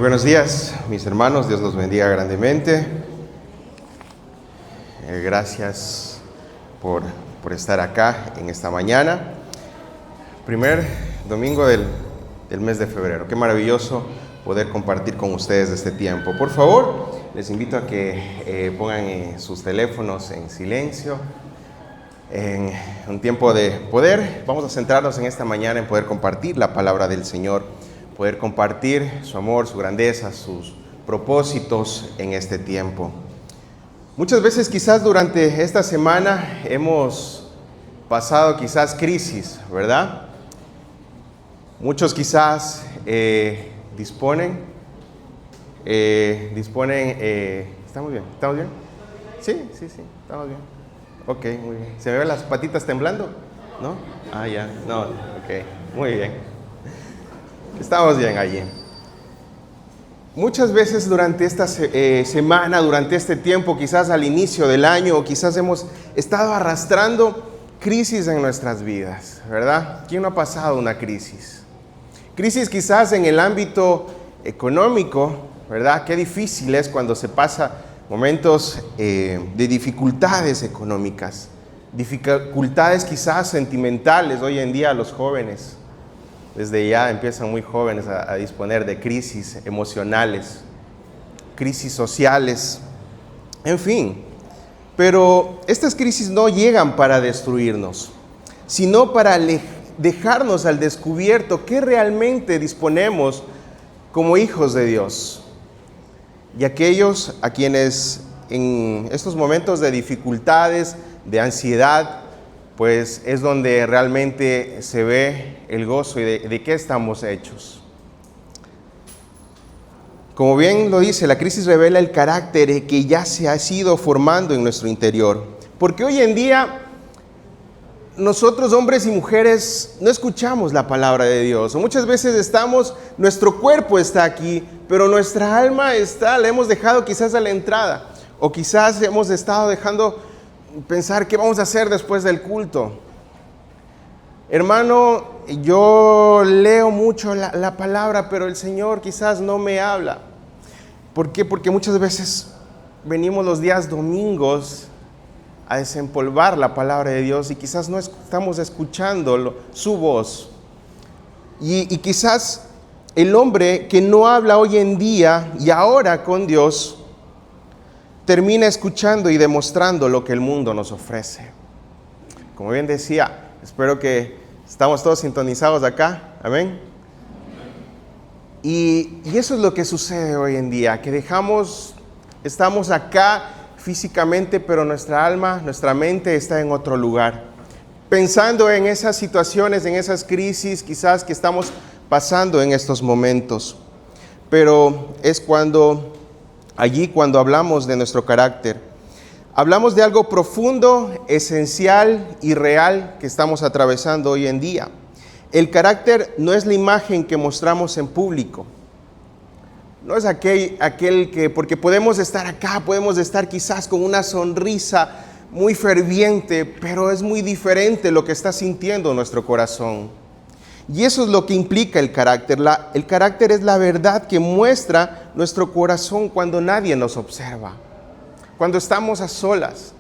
Muy buenos días, mis hermanos. Dios los bendiga grandemente. Gracias por estar acá en esta mañana. Primer domingo del mes de febrero. Qué maravilloso poder compartir con ustedes este tiempo. Por favor, les invito a que pongan sus teléfonos en silencio. En un tiempo de poder, vamos a centrarnos en esta mañana en poder compartir la palabra del Señor, poder compartir su amor, su grandeza, sus propósitos en este tiempo. Muchas veces quizás durante esta semana hemos pasado quizás crisis, ¿verdad? Muchos quizás disponen, ¿estamos bien? ¿Estamos bien? Sí, estamos bien. Ok, muy bien. ¿Se me ven las patitas temblando? ¿No? Ah, ya. No, ok. Muy bien. Estamos bien allí. Muchas veces durante esta semana, durante este tiempo, quizás al inicio del año, quizás hemos estado arrastrando crisis en nuestras vidas, ¿verdad? ¿Quién no ha pasado una crisis? Crisis quizás en el ámbito económico, ¿verdad? Qué difícil es cuando se pasa momentos de dificultades económicas, dificultades quizás sentimentales. Hoy en día los jóvenes, desde ya empiezan muy jóvenes a disponer de crisis emocionales, crisis sociales, en fin. Pero estas crisis no llegan para destruirnos, sino para dejarnos al descubierto qué realmente disponemos como hijos de Dios. Y aquellos a quienes en estos momentos de dificultades, de ansiedad, pues es donde realmente se ve el gozo y de qué estamos hechos. Como bien lo dice, la crisis revela el carácter que ya se ha ido formando en nuestro interior. Porque hoy en día nosotros, hombres y mujeres, no escuchamos la palabra de Dios. O muchas veces nuestro cuerpo está aquí, pero nuestra alma la hemos dejado quizás a la entrada. O quizás hemos estado dejando pensar qué vamos a hacer después del culto. Hermano, yo leo mucho la palabra, pero el Señor quizás no me habla. ¿Por qué? Porque muchas veces venimos los días domingos a desempolvar la palabra de Dios y quizás no estamos escuchando su voz. Y quizás el hombre que no habla hoy en día y ahora con Dios termina escuchando y demostrando lo que el mundo nos ofrece. Como bien decía, espero que estamos todos sintonizados acá, amén. Y eso es lo que sucede hoy en día, que estamos acá físicamente, pero nuestra alma, nuestra mente está en otro lugar, pensando en esas situaciones, en esas crisis quizás que estamos pasando en estos momentos. Pero es cuando hablamos de nuestro carácter, hablamos de algo profundo, esencial y real que estamos atravesando hoy en día. El carácter no es la imagen que mostramos en público. No es aquel que, porque podemos estar acá, podemos estar quizás con una sonrisa muy ferviente, pero es muy diferente lo que está sintiendo nuestro corazón. Y eso es lo que implica el carácter. El carácter es la verdad que muestra nuestro corazón cuando nadie nos observa, cuando estamos a solas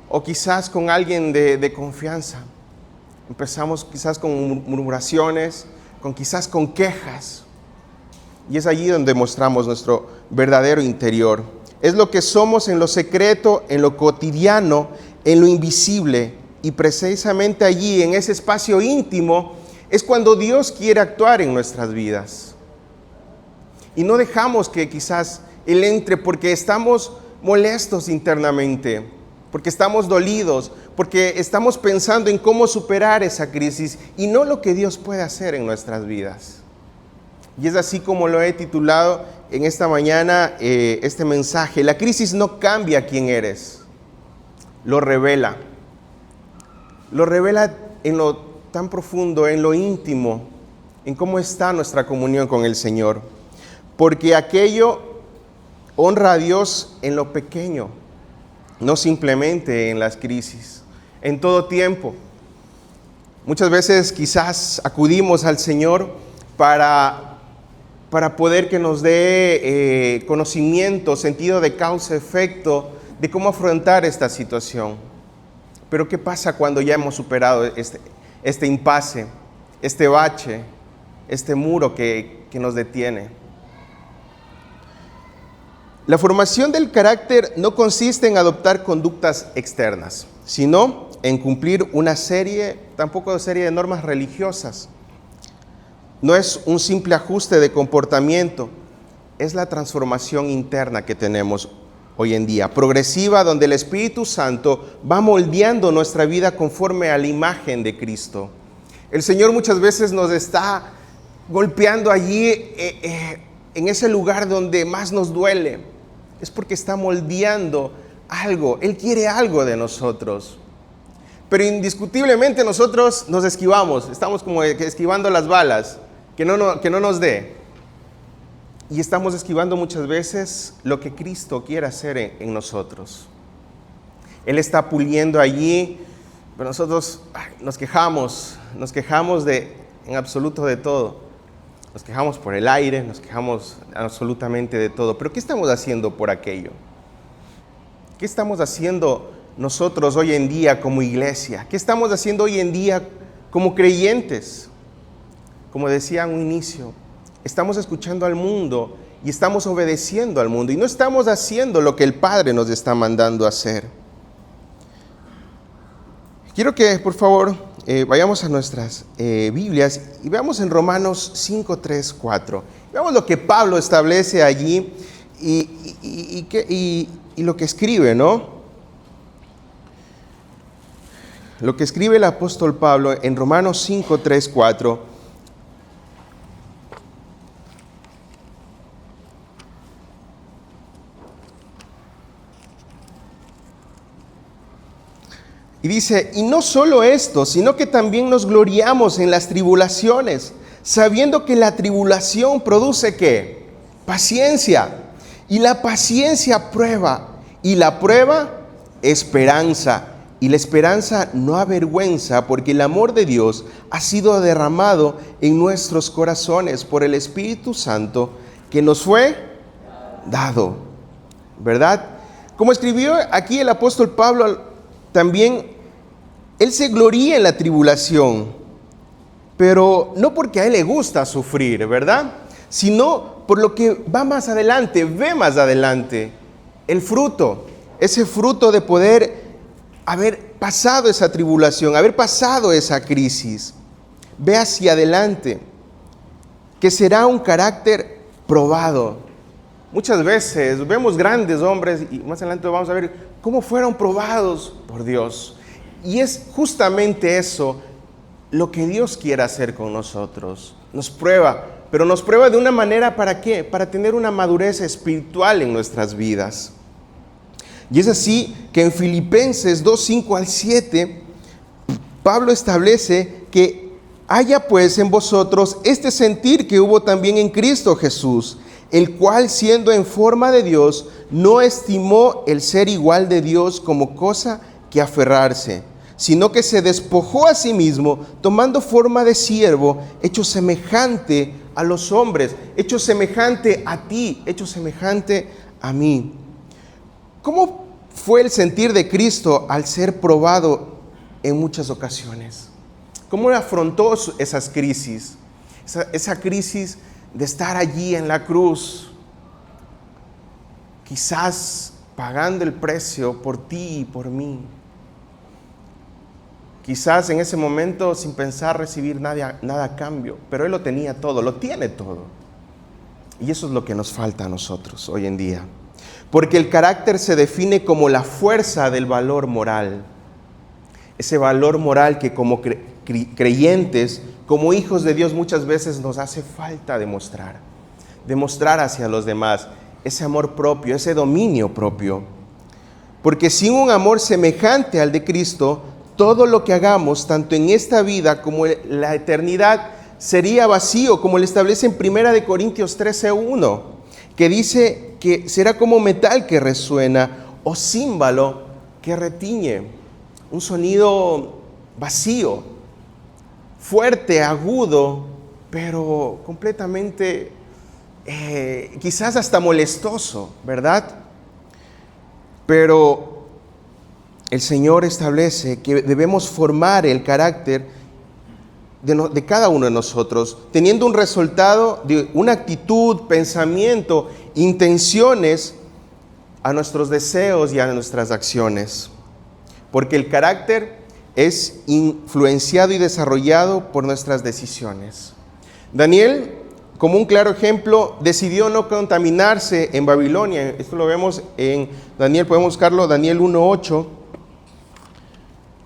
o quizás con alguien de confianza. Empezamos quizás con murmuraciones, quizás con quejas. Y es allí donde mostramos nuestro verdadero interior. Es lo que somos en lo secreto, en lo cotidiano, en lo invisible. Y precisamente allí, en ese espacio íntimo, es cuando Dios quiere actuar en nuestras vidas. Y no dejamos que quizás Él entre porque estamos molestos internamente, porque estamos dolidos, porque estamos pensando en cómo superar esa crisis y no lo que Dios puede hacer en nuestras vidas. Y es así como lo he titulado en esta mañana este mensaje. La crisis no cambia quién eres, lo revela. Lo revela en lo tan profundo, en lo íntimo, en cómo está nuestra comunión con el Señor. Porque aquello honra a Dios en lo pequeño, no simplemente en las crisis, en todo tiempo. Muchas veces quizás acudimos al Señor para para poder que nos dé conocimiento, sentido de causa-efecto, de cómo afrontar esta situación. Pero ¿qué pasa cuando ya hemos superado este impasse, este bache, este muro que nos detiene? La formación del carácter no consiste en adoptar conductas externas, sino en cumplir una serie de normas religiosas. No es un simple ajuste de comportamiento, es la transformación interna que tenemos hoy en día, progresiva, donde el Espíritu Santo va moldeando nuestra vida conforme a la imagen de Cristo. El Señor muchas veces nos está golpeando allí en ese lugar donde más nos duele. Es porque está moldeando algo, Él quiere algo de nosotros. Pero indiscutiblemente nosotros nos esquivamos, estamos como esquivando las balas, que no nos dé. Y estamos esquivando muchas veces lo que Cristo quiere hacer en nosotros. Él está puliendo allí, pero nosotros nos quejamos en absoluto de todo. Nos quejamos por el aire, nos quejamos absolutamente de todo. Pero ¿qué estamos haciendo por aquello? ¿Qué estamos haciendo nosotros hoy en día como iglesia? ¿Qué estamos haciendo hoy en día como creyentes? Como decía en un inicio, estamos escuchando al mundo y estamos obedeciendo al mundo y no estamos haciendo lo que el Padre nos está mandando a hacer. Quiero que, por favor, vayamos a nuestras Biblias y veamos en Romanos 5, 3, 4. Veamos lo que Pablo establece allí y lo que escribe, ¿no? Lo que escribe el apóstol Pablo en Romanos 5, 3, 4. Y dice, y no solo esto, sino que también nos gloriamos en las tribulaciones, sabiendo que la tribulación produce ¿qué? Paciencia. Y la paciencia prueba, y la prueba esperanza. Y la esperanza no avergüenza, porque el amor de Dios ha sido derramado en nuestros corazones por el Espíritu Santo que nos fue dado. ¿Verdad? Como escribió aquí el apóstol Pablo, también él se gloría en la tribulación, pero no porque a él le gusta sufrir, ¿verdad? Sino por lo que va más adelante, ve más adelante, el fruto, ese fruto de poder haber pasado esa tribulación, haber pasado esa crisis. Ve hacia adelante, que será un carácter probado. Muchas veces vemos grandes hombres y más adelante vamos a ver cómo fueron probados por Dios. Y es justamente eso lo que Dios quiere hacer con nosotros. Nos prueba, pero nos prueba de una manera, ¿para qué? Para tener una madurez espiritual en nuestras vidas. Y es así que en Filipenses 2, 5 al 7, Pablo establece que haya pues en vosotros este sentir que hubo también en Cristo Jesús, el cual siendo en forma de Dios, no estimó el ser igual de Dios como cosa que aferrarse, sino que se despojó a sí mismo, tomando forma de siervo, hecho semejante a los hombres, hecho semejante a ti, hecho semejante a mí. ¿Cómo fue el sentir de Cristo al ser probado en muchas ocasiones? ¿Cómo afrontó esas crisis? Esa crisis de estar allí en la cruz, quizás pagando el precio por ti y por mí. Quizás en ese momento sin pensar recibir nada a cambio, pero Él lo tenía todo, lo tiene todo. Y eso es lo que nos falta a nosotros hoy en día. Porque el carácter se define como la fuerza del valor moral. Ese valor moral que como creyentes, como hijos de Dios, muchas veces nos hace falta demostrar hacia los demás ese amor propio, ese dominio propio. Porque sin un amor semejante al de Cristo, todo lo que hagamos, tanto en esta vida como en la eternidad, sería vacío, como le establece en 1 Corintios 13:1, que dice que será como metal que resuena o címbalo que retiñe, un sonido vacío, fuerte, agudo, pero completamente quizás hasta molestoso, ¿verdad? Pero el Señor establece que debemos formar el carácter de cada uno de nosotros, teniendo un resultado de una actitud, pensamiento, intenciones a nuestros deseos y a nuestras acciones. Porque el carácter es influenciado y desarrollado por nuestras decisiones. Daniel, como un claro ejemplo, decidió no contaminarse en Babilonia. Esto lo vemos en Daniel, podemos buscarlo, Daniel 1:8.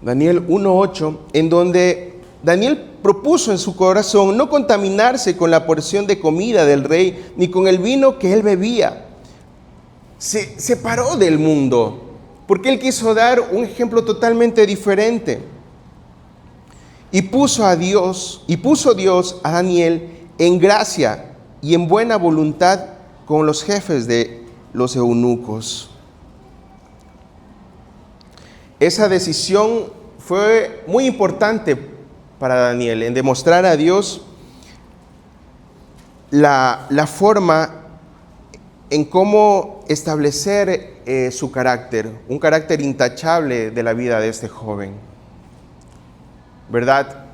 Daniel 1:8, en donde Daniel propuso en su corazón no contaminarse con la porción de comida del rey, ni con el vino que él bebía. Se separó del mundo, porque él quiso dar un ejemplo totalmente diferente. Y puso Dios a Daniel en gracia y en buena voluntad con los jefes de los eunucos. Esa decisión fue muy importante para Daniel en demostrar a Dios la forma en cómo establecer su carácter, un carácter intachable de la vida de este joven, ¿verdad?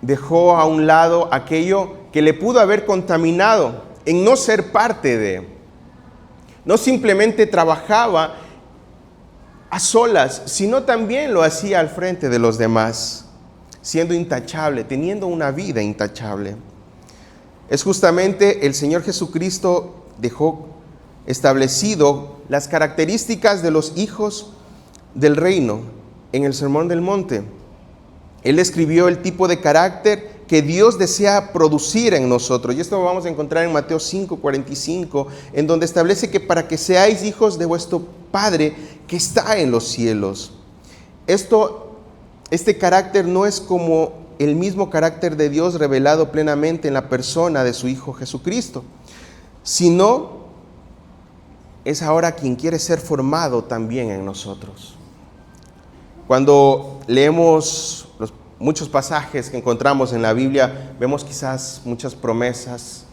Dejó a un lado aquello que le pudo haber contaminado en no ser parte de. No simplemente trabajaba a solas, sino también lo hacía al frente de los demás, siendo intachable, teniendo una vida intachable. Es justamente el Señor Jesucristo dejó establecido las características de los hijos del reino en el Sermón del Monte. Él escribió el tipo de carácter que Dios desea producir en nosotros. Y esto lo vamos a encontrar en Mateo 5:45, en donde establece que para que seáis hijos de vuestro Padre que está en los cielos. Este carácter no es como el mismo carácter de Dios revelado plenamente en la persona de su Hijo Jesucristo, sino es ahora quien quiere ser formado también en nosotros. Cuando leemos muchos pasajes que encontramos en la Biblia, vemos quizás muchas promesas,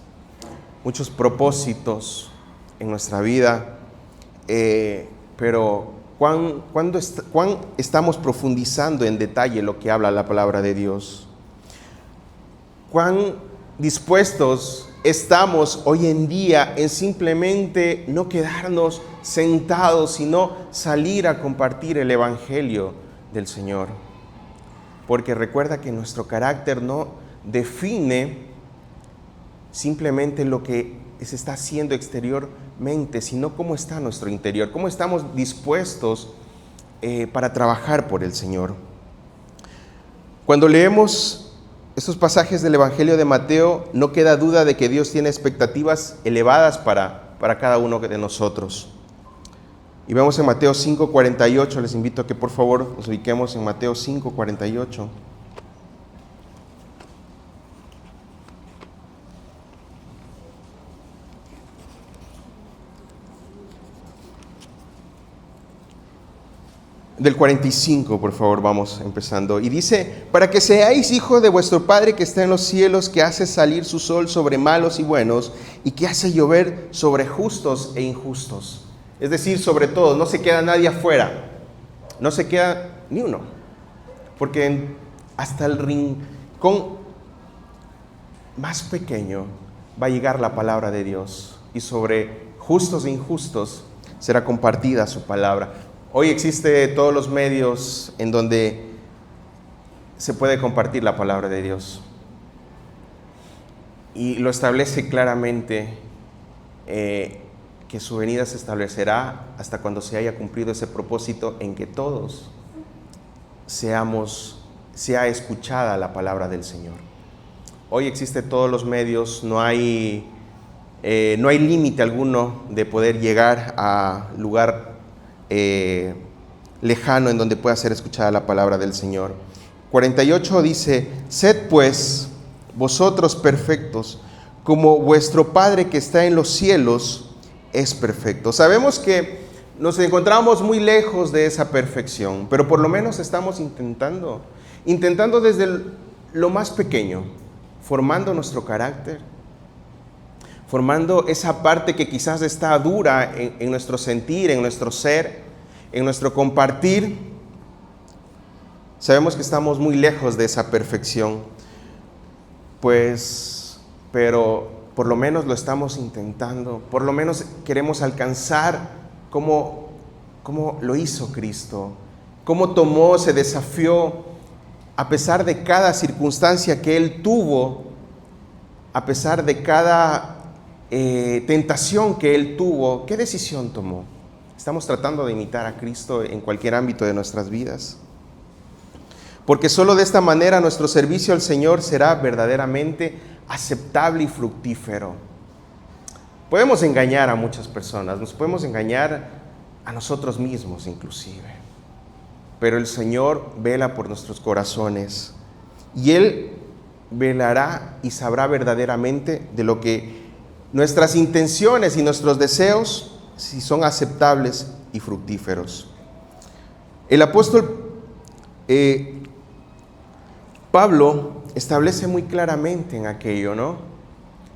muchos propósitos en nuestra vida, pero ¿cuán estamos profundizando en detalle lo que habla la palabra de Dios? ¿Cuán dispuestos estamos hoy en día en simplemente no quedarnos sentados, sino salir a compartir el Evangelio del Señor? Porque recuerda que nuestro carácter no define simplemente lo que se está haciendo exteriormente, sino cómo está nuestro interior, cómo estamos dispuestos para trabajar por el Señor. Cuando leemos estos pasajes del Evangelio de Mateo, no queda duda de que Dios tiene expectativas elevadas para cada uno de nosotros. Y vemos en Mateo 5:48, les invito a que por favor nos ubiquemos en Mateo 5:48. Del 45, por favor, vamos empezando. Y dice, para que seáis hijos de vuestro Padre que está en los cielos, que hace salir su sol sobre malos y buenos, y que hace llover sobre justos e injustos. Es decir, sobre todo, no se queda nadie afuera, no se queda ni uno, porque hasta el rincón más pequeño va a llegar la palabra de Dios, y sobre justos e injustos será compartida su palabra. Hoy existe todos los medios en donde se puede compartir la palabra de Dios, y lo establece claramente que su venida se establecerá hasta cuando se haya cumplido ese propósito en que todos sea escuchada la palabra del Señor. Hoy existe todos los medios, no hay límite alguno de poder llegar a lugar lejano en donde pueda ser escuchada la palabra del Señor. 48 dice, sed pues vosotros perfectos, como vuestro Padre que está en los cielos es perfecto. Sabemos que nos encontramos muy lejos de esa perfección, pero por lo menos estamos intentando desde lo más pequeño, formando nuestro carácter, formando esa parte que quizás está dura en nuestro sentir, en nuestro ser, en nuestro compartir. Sabemos que estamos muy lejos de esa perfección, pero por lo menos lo estamos intentando, por lo menos queremos alcanzar como lo hizo Cristo, cómo tomó, se desafió, a pesar de cada circunstancia que Él tuvo, a pesar de cada tentación que Él tuvo, ¿qué decisión tomó? Estamos tratando de imitar a Cristo en cualquier ámbito de nuestras vidas. Porque solo de esta manera nuestro servicio al Señor será verdaderamente aceptable y fructífero. Podemos engañar a muchas personas, nos podemos engañar a nosotros mismos inclusive, pero el Señor vela por nuestros corazones y Él velará y sabrá verdaderamente de lo que nuestras intenciones y nuestros deseos, si son aceptables y fructíferos. El apóstol Pablo establece muy claramente en aquello, ¿no?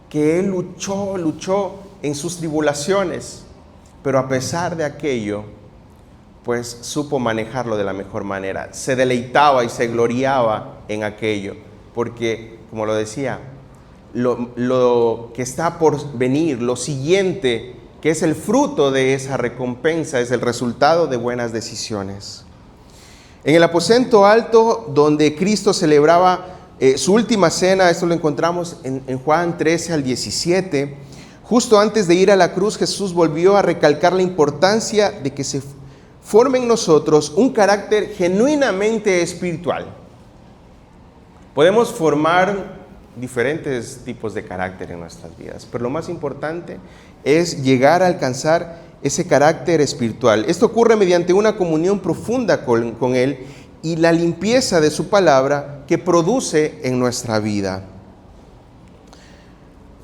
Que él luchó en sus tribulaciones, pero a pesar de aquello, pues supo manejarlo de la mejor manera. Se deleitaba y se gloriaba en aquello, porque, como lo decía, lo que está por venir, lo siguiente, que es el fruto de esa recompensa, es el resultado de buenas decisiones. En el aposento alto, donde Cristo celebraba su última cena, esto lo encontramos en Juan 13 al 17, justo antes de ir a la cruz, Jesús volvió a recalcar la importancia de que se forme en nosotros un carácter genuinamente espiritual. Podemos formar diferentes tipos de carácter en nuestras vidas, pero lo más importante es llegar a alcanzar ese carácter espiritual. Esto ocurre mediante una comunión profunda con Él y la limpieza de su palabra que produce en nuestra vida.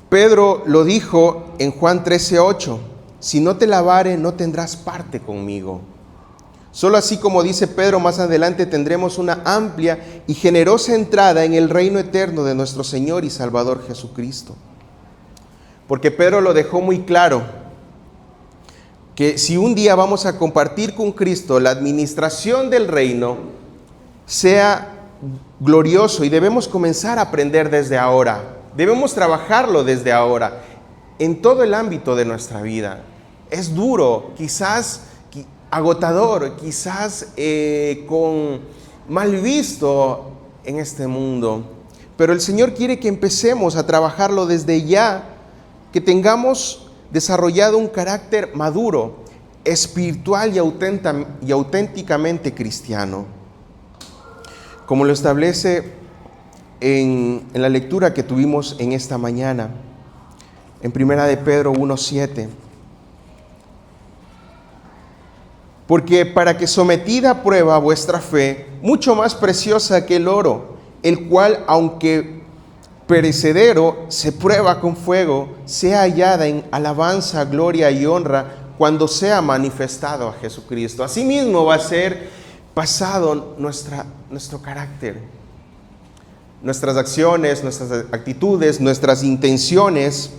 Pedro lo dijo en Juan 13:8, si no te lavare no tendrás parte conmigo. Solo así, como dice Pedro más adelante, tendremos una amplia y generosa entrada en el reino eterno de nuestro Señor y Salvador Jesucristo. Porque Pedro lo dejó muy claro, que si un día vamos a compartir con Cristo la administración del reino, sea glorioso, y debemos comenzar a aprender desde ahora, debemos trabajarlo desde ahora, en todo el ámbito de nuestra vida. Es duro, quizás agotador, quizás con mal visto en este mundo, pero el Señor quiere que empecemos a trabajarlo desde ya, que tengamos desarrollado un carácter maduro, espiritual y auténticamente cristiano. Como lo establece en la lectura que tuvimos en esta mañana, en 1 de Pedro 1:7. Porque para que sometida a prueba vuestra fe, mucho más preciosa que el oro, el cual, aunque perecedero, se prueba con fuego, sea hallada en alabanza, gloria y honra cuando sea manifestado a Jesucristo. Asimismo va a ser pasado nuestro carácter, nuestras acciones, nuestras actitudes, nuestras intenciones,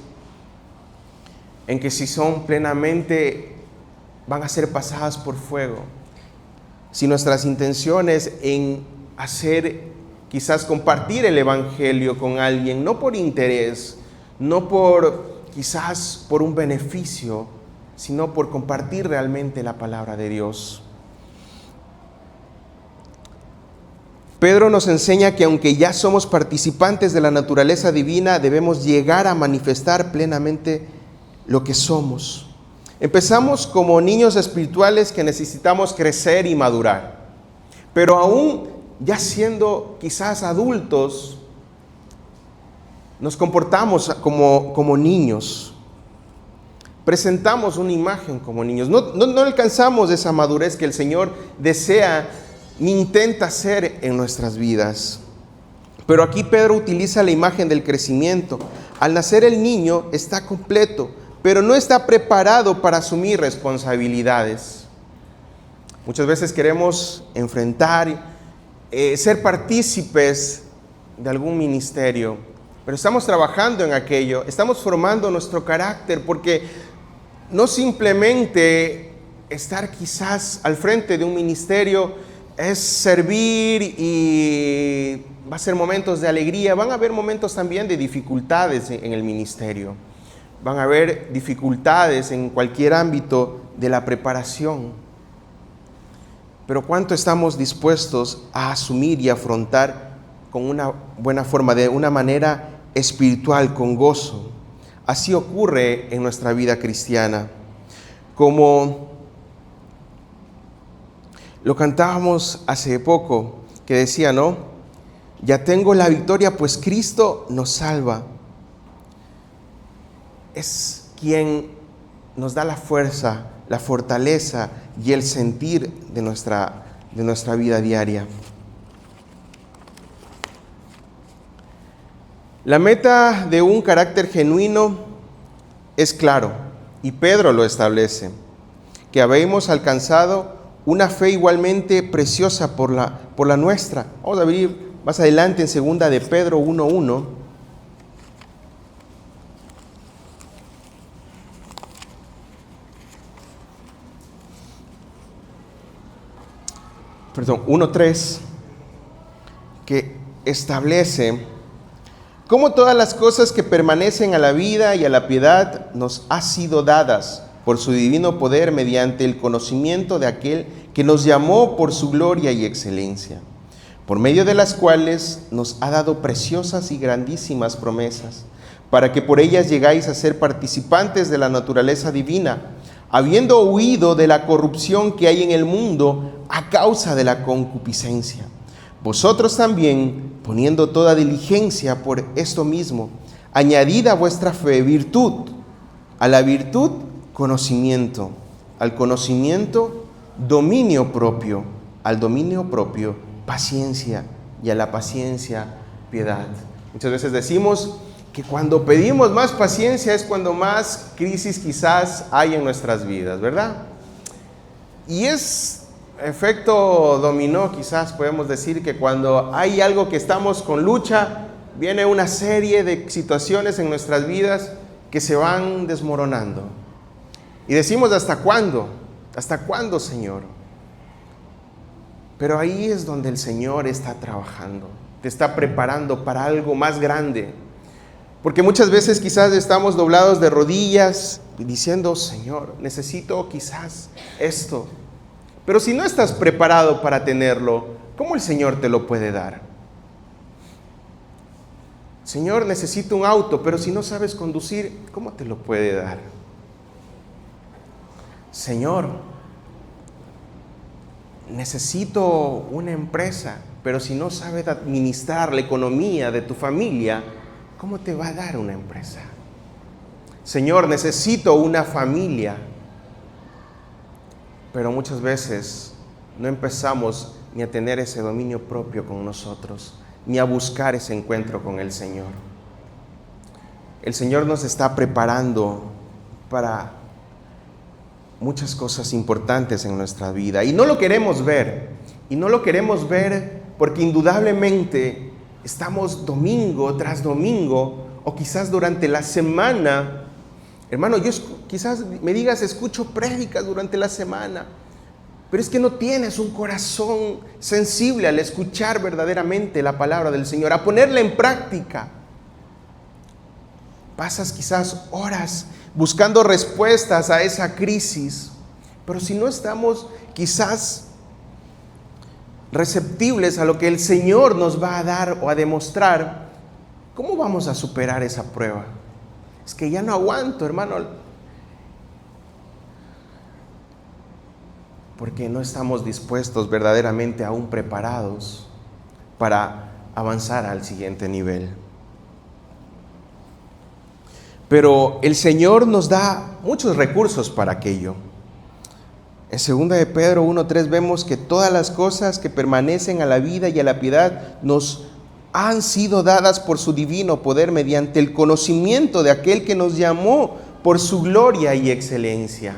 en que si son plenamente van a ser pasadas por fuego. Si nuestras intenciones en hacer, quizás compartir el evangelio con alguien, no por interés, no quizás por un beneficio, sino por compartir realmente la palabra de Dios. Pedro nos enseña que aunque ya somos participantes de la naturaleza divina, debemos llegar a manifestar plenamente lo que somos. Empezamos como niños espirituales que necesitamos crecer y madurar, pero aún ya siendo quizás adultos, nos comportamos como niños, presentamos una imagen como niños, no alcanzamos esa madurez que el Señor desea ni intenta hacer en nuestras vidas. Pero aquí Pedro utiliza la imagen del crecimiento. Al nacer el niño está completo, pero no está preparado para asumir responsabilidades. Muchas veces queremos enfrentar, ser partícipes de algún ministerio, pero estamos trabajando en aquello, estamos formando nuestro carácter, porque no simplemente estar quizás al frente de un ministerio es servir y va a ser momentos de alegría, van a haber momentos también de dificultades en el ministerio, van a haber dificultades en cualquier ámbito de la preparación, pero ¿cuánto estamos dispuestos a asumir y afrontar con una buena forma, de una manera espiritual, con gozo? Así ocurre en nuestra vida cristiana. Como lo cantábamos hace poco, que decía, ¿no? Ya tengo la victoria, pues Cristo nos salva. Es quien nos da la fuerza, la fortaleza y el sentir de nuestra vida diaria. La meta de un carácter genuino es claro, y Pedro lo establece, que habemos alcanzado una fe igualmente preciosa por la nuestra. Vamos a abrir más adelante en 2 de Pedro 1:1. Perdón, 1:3, que establece cómo todas las cosas que permanecen a la vida y a la piedad nos ha sido dadas por su divino poder mediante el conocimiento de aquel que nos llamó por su gloria y excelencia, por medio de las cuales nos ha dado preciosas y grandísimas promesas, para que por ellas llegáis a ser participantes de la naturaleza divina, habiendo huido de la corrupción que hay en el mundo a causa de la concupiscencia. Vosotros también, poniendo toda diligencia por esto mismo, añadid a vuestra fe virtud, a la virtud conocimiento, al conocimiento dominio propio, al dominio propio paciencia y a la paciencia piedad. Muchas veces decimos que cuando pedimos más paciencia es cuando más crisis quizás hay en nuestras vidas, ¿verdad? Y es efecto dominó, quizás podemos decir que cuando hay algo que estamos con lucha, viene una serie de situaciones en nuestras vidas que se van desmoronando. Y decimos, ¿hasta cuándo? ¿Hasta cuándo, Señor? Pero ahí es donde el Señor está trabajando, te está preparando para algo más grande. Porque muchas veces quizás estamos doblados de rodillas diciendo, Señor, necesito quizás esto. Pero si no estás preparado para tenerlo, ¿cómo el Señor te lo puede dar? Señor, necesito un auto, pero si no sabes conducir, ¿cómo te lo puede dar? Señor, necesito una empresa, pero si no sabes administrar la economía de tu familia, ¿cómo te va a dar una empresa? Señor, necesito una familia, pero muchas veces no empezamos ni a tener ese dominio propio con nosotros, ni a buscar ese encuentro con el Señor. El Señor nos está preparando para muchas cosas importantes en nuestra vida y no lo queremos ver, porque indudablemente estamos domingo tras domingo o quizás durante la semana. Hermano, quizás me digas, escucho prédicas durante la semana, pero es que no tienes un corazón sensible al escuchar verdaderamente la palabra del Señor, a ponerla en práctica. Pasas quizás horas buscando respuestas a esa crisis, pero si no estamos quizás receptibles a lo que el Señor nos va a dar o a demostrar, ¿cómo vamos a superar esa prueba? Es que ya no aguanto, hermano, porque no estamos dispuestos verdaderamente, aún preparados para avanzar al siguiente nivel. Pero el Señor nos da muchos recursos para aquello. En 2 de Pedro 1:3 vemos que todas las cosas que permanecen a la vida y a la piedad nos han sido dadas por su divino poder mediante el conocimiento de aquel que nos llamó por su gloria y excelencia.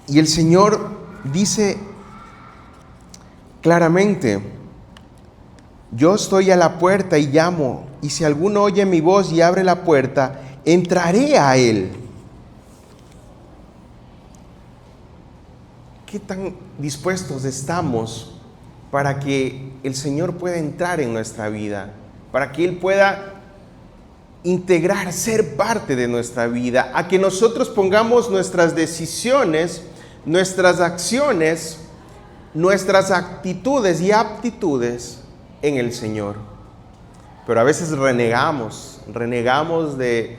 Y el Señor dice claramente Yo estoy a la puerta y llamo, y si alguno oye mi voz y abre la puerta, entraré a él. ¿Qué tan dispuestos estamos para que el Señor pueda entrar en nuestra vida? Para que Él pueda integrar, ser parte de nuestra vida, a que nosotros pongamos nuestras decisiones, nuestras acciones, nuestras actitudes y aptitudes en el Señor. Pero a veces renegamos de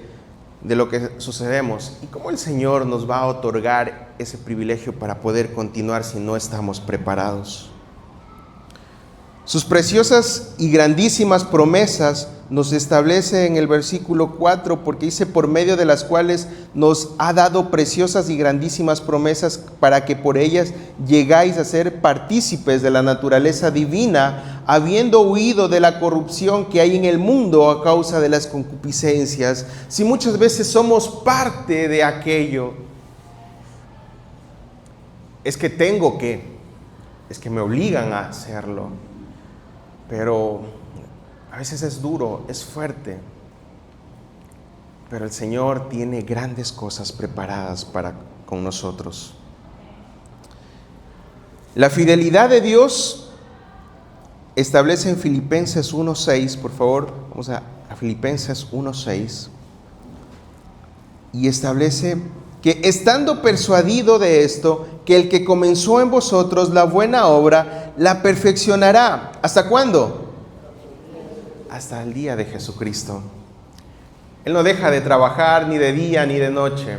lo que sucedemos. ¿Y cómo el Señor nos va a otorgar ese privilegio para poder continuar si no estamos preparados? Sus preciosas y grandísimas promesas nos establece en el versículo 4, porque dice: por medio de las cuales nos ha dado preciosas y grandísimas promesas, para que por ellas llegáis a ser partícipes de la naturaleza divina, habiendo huido de la corrupción que hay en el mundo a causa de las concupiscencias. Si muchas veces somos parte de aquello, es que me obligan a hacerlo. Pero a veces es duro, es fuerte. Pero el Señor tiene grandes cosas preparadas con nosotros. La fidelidad de Dios establece en Filipenses 1:6, por favor, vamos a Filipenses 1:6, y establece que estando persuadido de esto, que el que comenzó en vosotros la buena obra, la perfeccionará. ¿Hasta cuándo? Hasta el día de Jesucristo. Él no deja de trabajar ni de día ni de noche.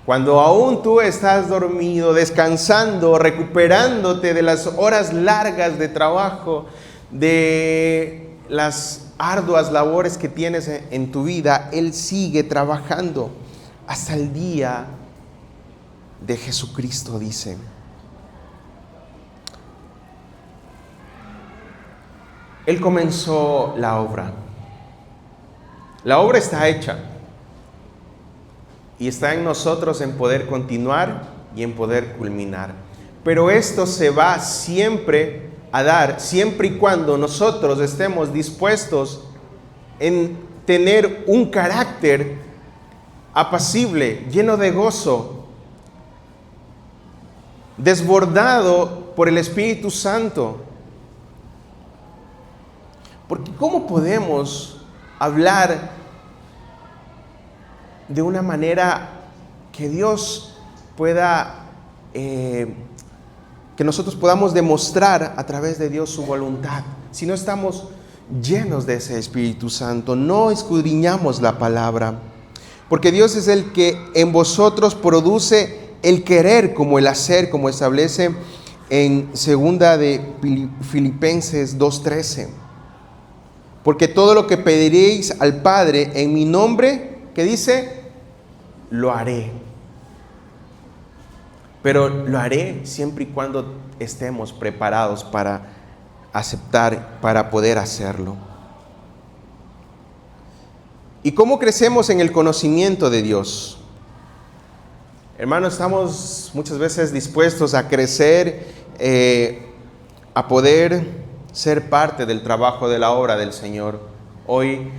Cuando aún tú estás dormido, descansando, recuperándote de las horas largas de trabajo, de las arduas labores que tienes en tu vida, Él sigue trabajando hasta el día de Jesucristo, dice. Él comenzó la obra. La obra está hecha. Y está en nosotros en poder continuar y en poder culminar. Pero esto se va siempre a dar, siempre y cuando nosotros estemos dispuestos en tener un carácter apacible, lleno de gozo, desbordado por el Espíritu Santo. Porque ¿cómo podemos hablar de una manera que Dios pueda, que nosotros podamos demostrar a través de Dios su voluntad, si no estamos llenos de ese Espíritu Santo, no escudriñamos la palabra? Porque Dios es el que en vosotros produce el querer como el hacer, como establece en segunda de Filipenses 2:13. Porque todo lo que pediréis al Padre en mi nombre, ¿qué dice? Lo haré. Pero lo haré siempre y cuando estemos preparados para aceptar, para poder hacerlo. ¿Y cómo crecemos en el conocimiento de Dios? Hermanos, estamos muchas veces dispuestos a crecer, a poder ser parte del trabajo de la obra del Señor hoy.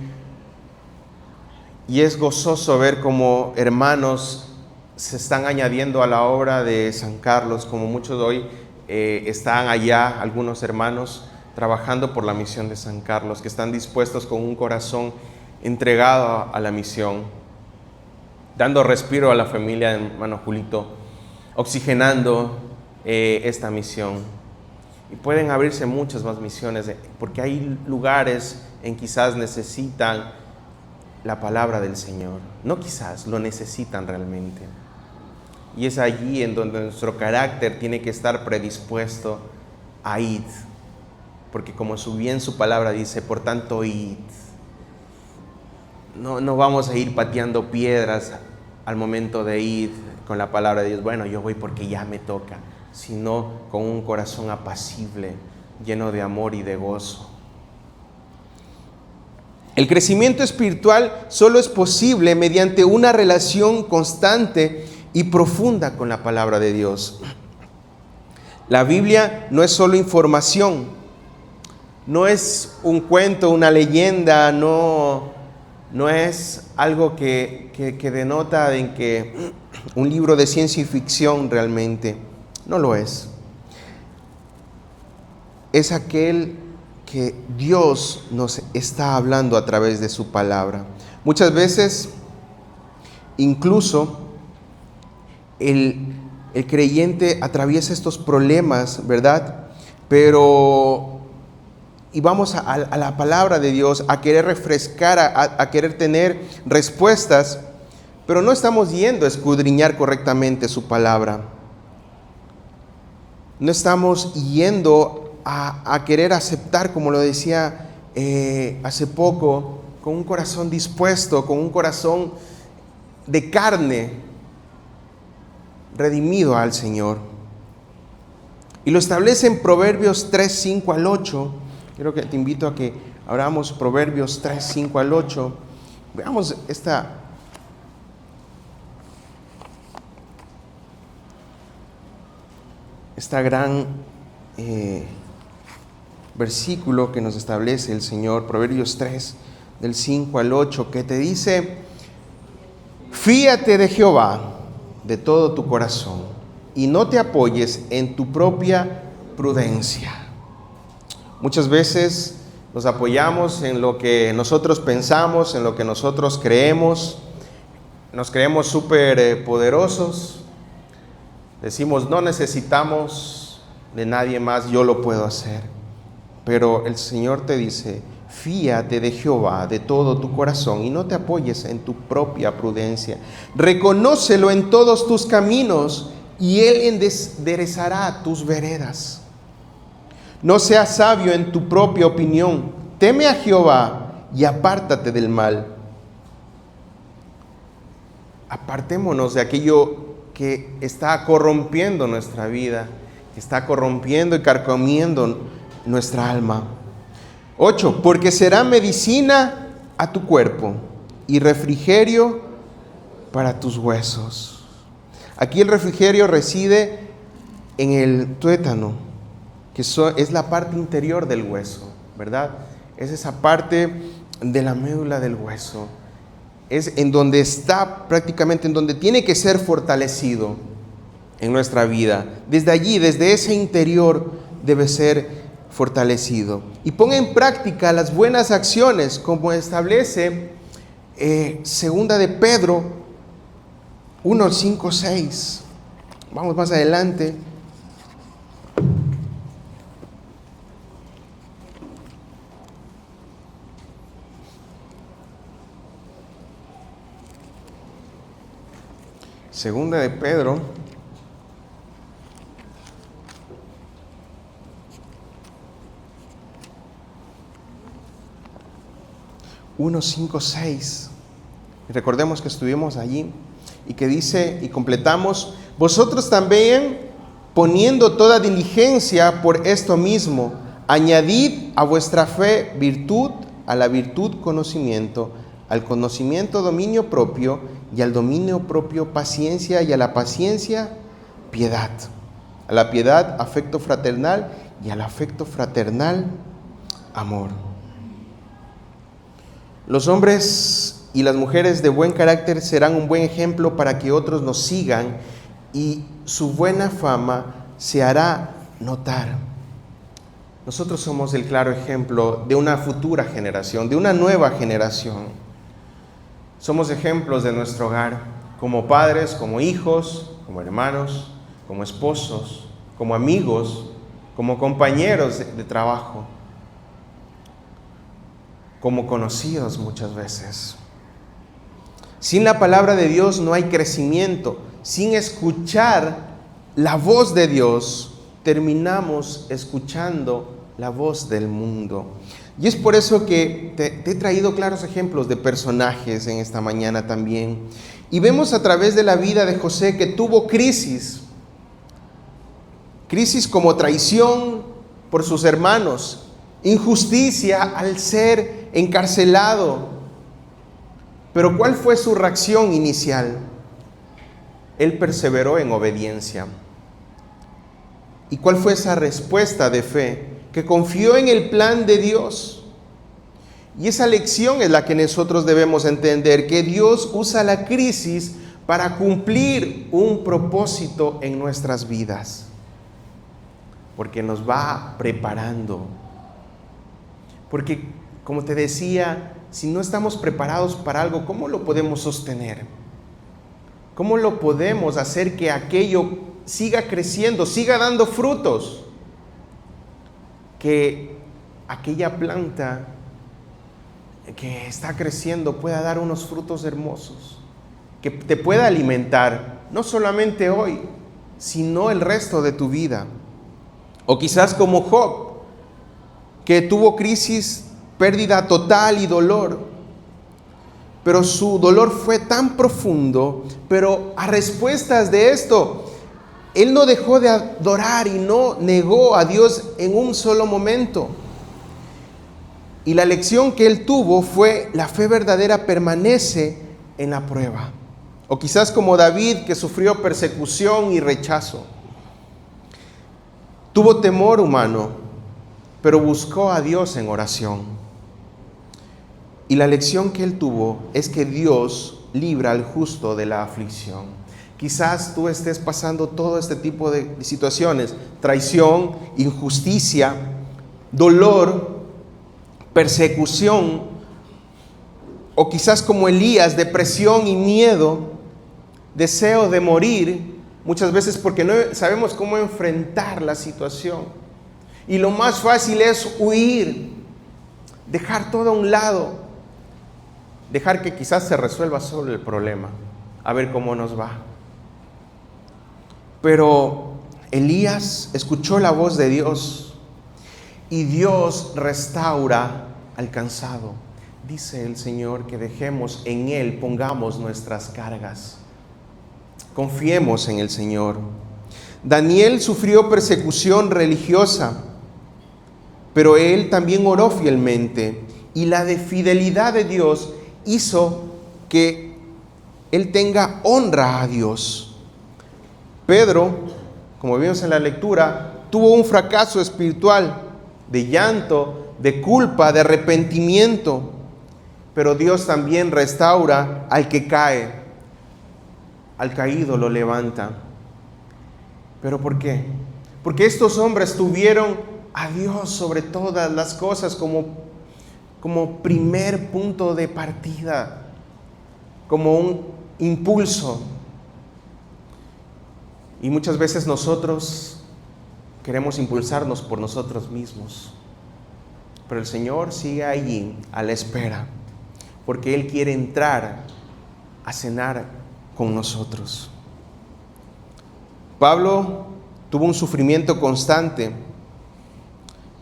Y es gozoso ver cómo hermanos se están añadiendo a la obra de San Carlos, como muchos hoy están allá, algunos hermanos, trabajando por la misión de San Carlos, que están dispuestos con un corazón entregado a la misión, dando respiro a la familia de hermano Julito, oxigenando esta misión. Y pueden abrirse muchas más misiones, porque hay lugares en quizás necesitan la palabra del Señor. No quizás, lo necesitan realmente. Y es allí en donde nuestro carácter tiene que estar predispuesto a id. Porque como bien su palabra dice, por tanto id. No vamos a ir pateando piedras al momento de ir con la palabra de Dios. Bueno, yo voy porque ya me toca. Sino con un corazón apacible, lleno de amor y de gozo. El crecimiento espiritual solo es posible mediante una relación constante y profunda con la palabra de Dios. La Biblia no es solo información. no es un cuento, una leyenda, no es algo que denota en que un libro de ciencia ficción realmente. No lo es. Es aquel que Dios nos está hablando a través de su palabra. Muchas veces, incluso, el creyente atraviesa estos problemas, ¿verdad? Y vamos a la palabra de Dios, a querer refrescar, a querer tener respuestas, pero no estamos yendo a escudriñar correctamente su palabra. No estamos yendo a querer aceptar, como lo decía hace poco, con un corazón dispuesto, con un corazón de carne, redimido al Señor. Y lo establece en Proverbios 3, 5 al 8. Quiero que te invito a que abramos Proverbios 3, 5 al 8. Veamos esta gran versículo que nos establece el Señor, Proverbios 3, del 5 al 8, que te dice: fíate de Jehová de todo tu corazón y no te apoyes en tu propia prudencia. Muchas veces nos apoyamos en lo que nosotros pensamos, en lo que nosotros creemos. Nos creemos súper poderosos. Decimos, no necesitamos de nadie más, yo lo puedo hacer. Pero el Señor te dice, fíate de Jehová de todo tu corazón y no te apoyes en tu propia prudencia. Reconócelo en todos tus caminos y Él enderezará tus veredas. No seas sabio en tu propia opinión. Teme a Jehová y apártate del mal. Apartémonos de aquello que está corrompiendo nuestra vida, que está corrompiendo y carcomiendo nuestra alma. 8. Porque será medicina a tu cuerpo y refrigerio para tus huesos. Aquí el refrigerio reside en el tuétano, que es la parte interior del hueso, ¿verdad? Es esa parte de la médula del hueso. Es en donde está prácticamente, en donde tiene que ser fortalecido en nuestra vida. Desde allí, desde ese interior debe ser fortalecido. Y ponga en práctica las buenas acciones, como establece segunda de Pedro 1, 5, 6. Vamos más adelante. Segunda de Pedro 1, 5, 6. Recordemos que estuvimos allí y que dice, y completamos, vosotros también, poniendo toda diligencia por esto mismo, añadid a vuestra fe virtud, a la virtud conocimiento, al conocimiento dominio propio, y al dominio propio paciencia, y a la paciencia piedad, a la piedad afecto fraternal, y al afecto fraternal amor. Los hombres y las mujeres de buen carácter serán un buen ejemplo para que otros nos sigan y su buena fama se hará notar. Nosotros somos el claro ejemplo de una futura generación, de una nueva generación. Somos ejemplos de nuestro hogar, como padres, como hijos, como hermanos, como esposos, como amigos, como compañeros de trabajo, como conocidos muchas veces. Sin la palabra de Dios no hay crecimiento. Sin escuchar la voz de Dios, terminamos escuchando la voz del mundo. Y es por eso que te he traído claros ejemplos de personajes en esta mañana también. Y vemos a través de la vida de José que tuvo crisis. Crisis como traición por sus hermanos, injusticia al ser encarcelado. Pero ¿cuál fue su reacción inicial? Él perseveró en obediencia. ¿Y cuál fue esa respuesta de fe? que confió en el plan de Dios. Y esa lección es la que nosotros debemos entender, que Dios usa la crisis para cumplir un propósito en nuestras vidas, porque nos va preparando. Porque, como te decía, si no estamos preparados para algo, ¿cómo lo podemos sostener? ¿Cómo lo podemos hacer que aquello siga creciendo, siga dando frutos? Que aquella planta que está creciendo pueda dar unos frutos hermosos, que te pueda alimentar, no solamente hoy, sino el resto de tu vida. O quizás como Job, que tuvo crisis, pérdida total y dolor, pero su dolor fue tan profundo, pero a respuestas de esto, él no dejó de adorar y no negó a Dios en un solo momento. Y la lección que él tuvo fue: la fe verdadera permanece en la prueba. O quizás como David, que sufrió persecución y rechazo. Tuvo temor humano, pero buscó a Dios en oración. Y la lección que él tuvo es que Dios libra al justo de la aflicción. Quizás tú estés pasando todo este tipo de situaciones: traición, injusticia, dolor, persecución, o quizás como Elías, depresión y miedo, deseo de morir, muchas veces porque no sabemos cómo enfrentar la situación. Y lo más fácil es huir, dejar todo a un lado, dejar que quizás se resuelva solo el problema, a ver cómo nos va. Pero Elías escuchó la voz de Dios, y Dios restaura al cansado. Dice el Señor que dejemos en Él, pongamos nuestras cargas. Confiemos en el Señor. Daniel sufrió persecución religiosa, pero él también oró fielmente, y la fidelidad de Dios hizo que él tenga honra a Dios. Pedro, como vimos en la lectura, tuvo un fracaso espiritual, de llanto, de culpa, de arrepentimiento, pero Dios también restaura al que cae, al caído lo levanta. ¿Pero por qué? Porque estos hombres tuvieron a Dios sobre todas las cosas como primer punto de partida, como un impulso. Y muchas veces nosotros queremos impulsarnos por nosotros mismos, pero el Señor sigue allí a la espera, porque Él quiere entrar a cenar con nosotros. Pablo tuvo un sufrimiento constante,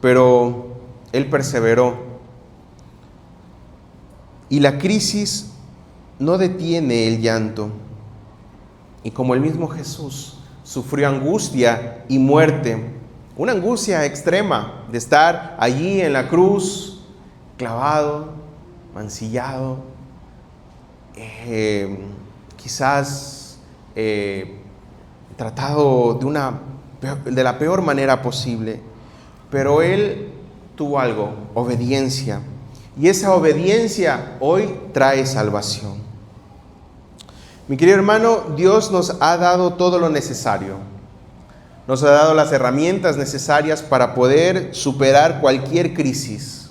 pero él perseveró. Y la crisis no detiene el llanto. Y como el mismo Jesús sufrió angustia y muerte, una angustia extrema de estar allí en la cruz, clavado, mancillado, quizás tratado de la peor manera posible, pero él tuvo algo: obediencia, y esa obediencia hoy trae salvación. Mi querido hermano, Dios nos ha dado todo lo necesario, nos ha dado las herramientas necesarias para poder superar cualquier crisis,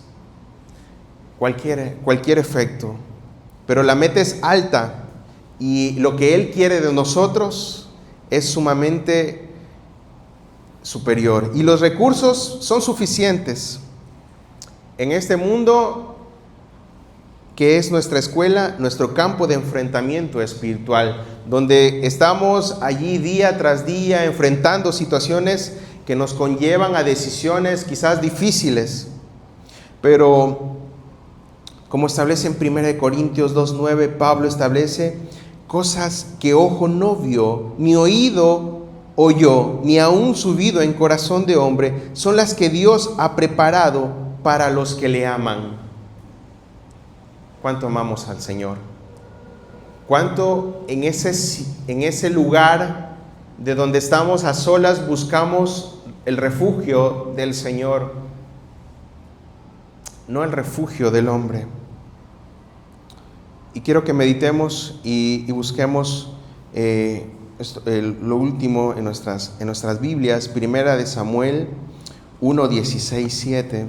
cualquier efecto, pero la meta es alta y lo que Él quiere de nosotros es sumamente superior, y los recursos son suficientes. En este mundo que es nuestra escuela, nuestro campo de enfrentamiento espiritual, donde estamos allí día tras día enfrentando situaciones que nos conllevan a decisiones quizás difíciles, pero como establece en 1 Corintios 2:9, Pablo establece: cosas que ojo no vio, ni oído oyó, ni aún subido en corazón de hombre, son las que Dios ha preparado para los que le aman. ¿Cuánto amamos al Señor? ¿Cuánto en ese lugar de donde estamos a solas buscamos el refugio del Señor? no el refugio del hombre. Y quiero que meditemos y busquemos lo último en nuestras Biblias, Primera de Samuel 1, 16, 7.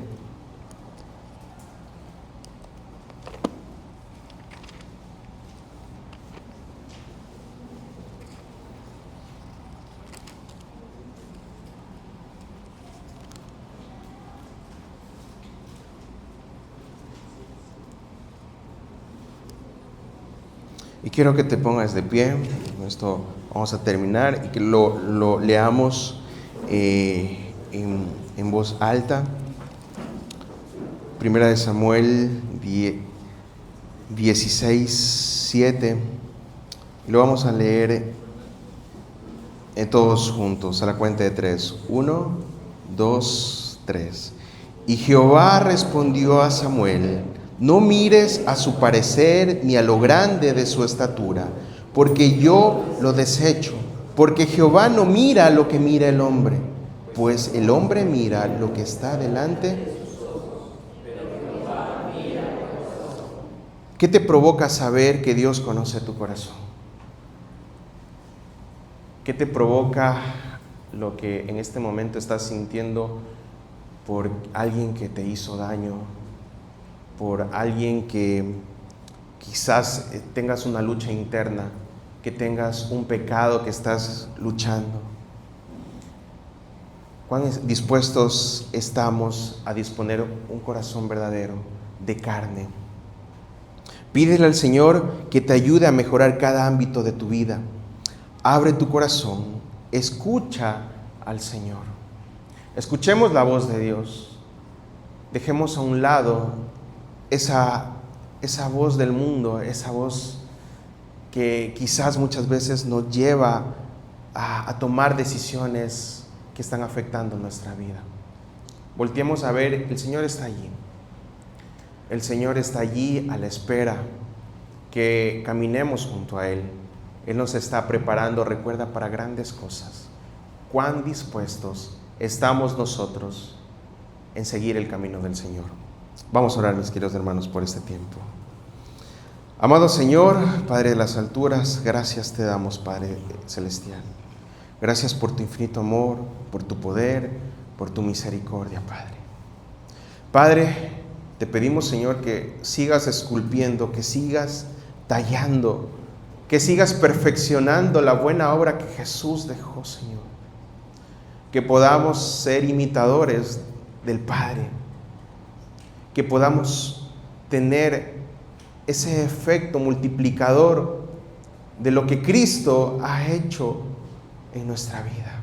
Y quiero que te pongas de pie. Con esto vamos a terminar y que lo leamos en voz alta. Primera de Samuel 16, 7. Y lo vamos a leer todos juntos a la cuenta de 3. 1, 2, 3. Y Jehová respondió a Samuel: no mires a su parecer ni a lo grande de su estatura, porque yo lo desecho. Porque Jehová no mira lo que mira el hombre, pues el hombre mira lo que está delante. ¿Qué te provoca saber que Dios conoce tu corazón? ¿Qué te provoca lo que en este momento estás sintiendo por alguien que te hizo daño? Por alguien que quizás tengas una lucha interna, que tengas un pecado que estás luchando. ¿Cuán dispuestos estamos a disponer un corazón verdadero, de carne? Pídele al Señor que te ayude a mejorar cada ámbito de tu vida. Abre tu corazón, escucha al Señor. Escuchemos la voz de Dios. Dejemos a un lado esa voz del mundo, esa voz que quizás muchas veces nos lleva a tomar decisiones que están afectando nuestra vida. Volteemos a ver, el Señor está allí. El Señor está allí a la espera que caminemos junto a Él. Él nos está preparando, recuerda, para grandes cosas. ¿Cuán dispuestos estamos nosotros en seguir el camino del Señor? Vamos a orar, mis queridos hermanos, por este tiempo. Amado Señor, Padre de las alturas, gracias te damos, Padre celestial. Gracias por tu infinito amor, por tu poder, por tu misericordia, Padre. Padre, te pedimos, Señor, que sigas esculpiendo, que sigas tallando, que sigas perfeccionando la buena obra que Jesús dejó, Señor. Que podamos ser imitadores del Padre. Que podamos tener ese efecto multiplicador de lo que Cristo ha hecho en nuestra vida.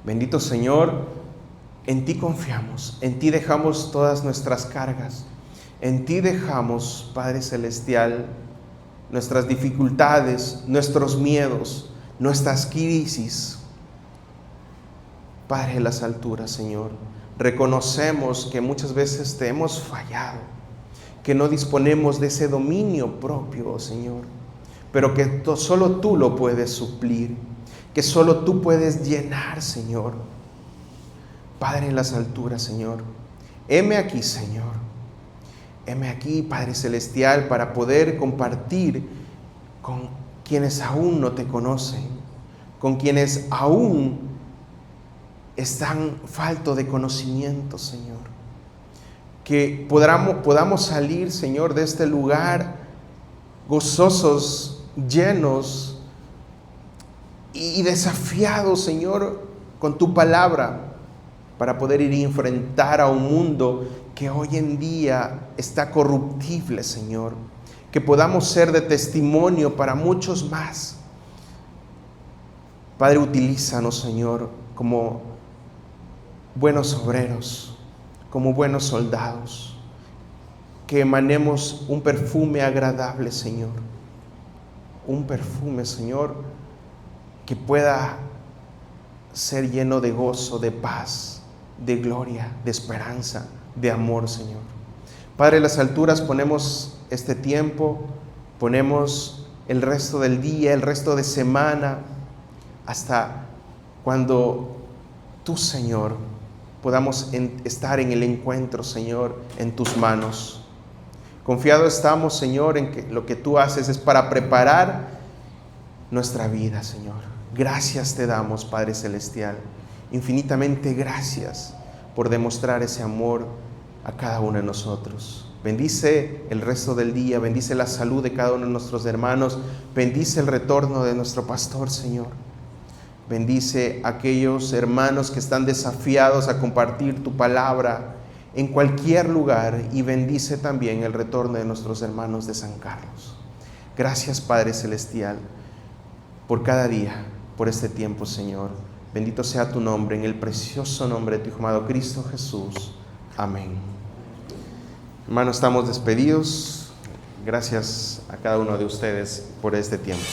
Bendito Señor, en ti confiamos, en ti dejamos todas nuestras cargas, en ti dejamos, Padre Celestial, nuestras dificultades, nuestros miedos, nuestras crisis. Padre de las alturas, Señor, reconocemos que muchas veces te hemos fallado, que no disponemos de ese dominio propio, Señor, pero que solo tú lo puedes suplir, que solo tú puedes llenar, Señor. Padre de las alturas, Señor, heme aquí, Señor. Heme aquí, Padre Celestial, para poder compartir con quienes aún no te conocen, con quienes aún están faltos de conocimiento, Señor. Que podamos salir, Señor, de este lugar gozosos, llenos y desafiados, Señor, con tu palabra, para poder ir a enfrentar a un mundo que hoy en día está corruptible, Señor. Que podamos ser de testimonio para muchos más. Padre, utilízanos, Señor, como buenos obreros, como buenos soldados, que emanemos un perfume agradable, Señor. Un perfume, Señor, que pueda ser lleno de gozo, de paz, de gloria, de esperanza, de amor, Señor. Padre de las alturas, ponemos este tiempo, ponemos el resto del día, el resto de semana, hasta cuando tú, Señor, podamos estar en el encuentro, Señor, en tus manos. Confiado estamos, Señor, en que lo que tú haces es para preparar nuestra vida, Señor. Gracias te damos, Padre Celestial. Infinitamente gracias por demostrar ese amor a cada uno de nosotros. Bendice el resto del día, bendice la salud de cada uno de nuestros hermanos, bendice el retorno de nuestro pastor, Señor. Bendice a aquellos hermanos que están desafiados a compartir tu palabra en cualquier lugar y bendice también el retorno de nuestros hermanos de San Carlos. Gracias, Padre Celestial, por cada día, por este tiempo, Señor. Bendito sea tu nombre, en el precioso nombre de tu Hijo amado Cristo Jesús. Amén. Hermanos, estamos despedidos. Gracias a cada uno de ustedes por este tiempo.